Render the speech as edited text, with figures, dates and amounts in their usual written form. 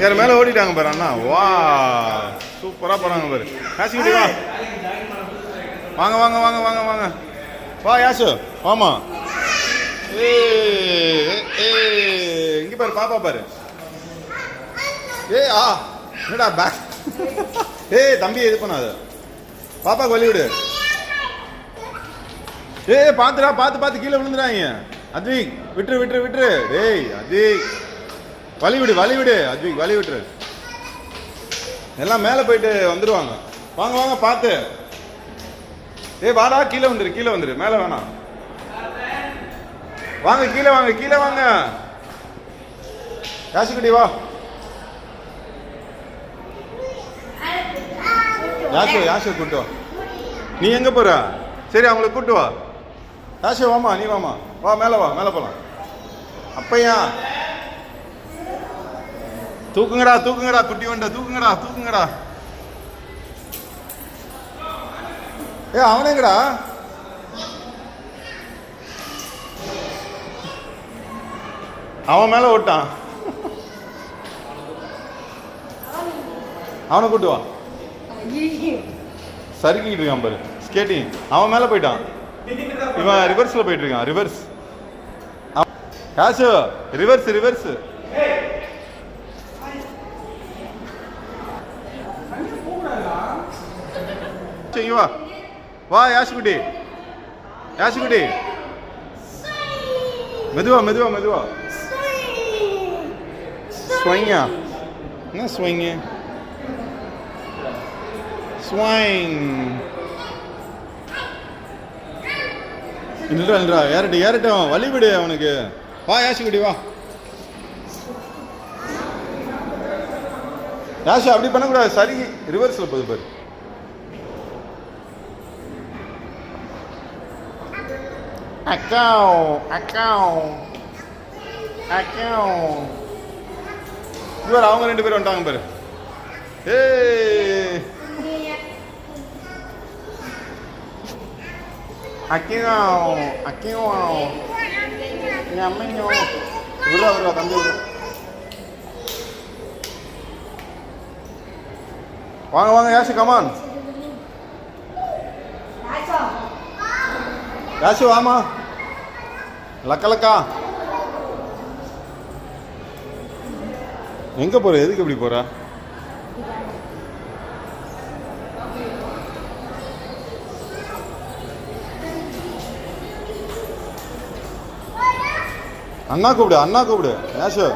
யார் மேலே ஓடிட்டாங்க பாரு அண்ணா. வா சூப்பராக போகிறாங்க பாரு. யாசிக்கிட்டே வா. வாங்க வாங்க வாங்க வாங்க வாங்க. வா யாசு வாமா. ஏ இங்கே பாரு பாப்பா பாரு. ஆ என்னடா பேக். தம்பி இது பண்ணாத. பாப்பாக்கு வழி விடு. பாத்துடா பார்த்து கீழே விழுந்துடாங்க. அத்விக் விட்டுரு விட்டுரு விட்டுரு. அத்விக் வழி விடு அத்விக் வழி விட்டுரு. எல்லாம் மேலே போயிட்டு வந்துடுவாங்க. வாங்க வாங்க பார்த்து. வாடா கீழே வந்துரு மேலே வேணாம். வாங்க கீழே வாங்க. யாசிக்குட்டி வா. யாசு கூட்டு வா. நீ எங்க போற? சரி அவங்களை கூட்டு வா. யாசு வாமா நீ வாமா. வா மேலே போலாம். அப்பையா தூக்குங்கடா குட்டி வண்ட தூக்குங்கடா. அவனேங்கடா. அவன் மேல ஓட்டான். அவனை கூட்டு வா. சறுக்கிட்டு இருக்கான் பாரு ஸ்கேட்டிங். அவன் மேல போயிட்டான். இவன் ரிவர்ஸ்ல போயிட்டு இருக்கான். Reverse Yasu reverse. வா யாசுக்குட்டி மெதுவா. ஸ்வைங்கா என்ன ஸ்வைங்க? ஸ்வைங் இல்லைடா ஏறட்டும் வழி விடு அவனுக்கு. வா யாசுக்குட்டி வா. யாசு அப்படி பண்ணக்கூடாது. சரி ரிவர்ஸ்ல போகுது பாரு. இவர் அவங்க 2 பேரும் வந்துட்டாங்க பாரு. விடுறா தம்பி விடு. வாங்க யாசு கமான். யாசு வாமா. லக்கா எங்க போற? எதுக்கு இப்படி போற? அண்ணா கூப்பிடு யாசு.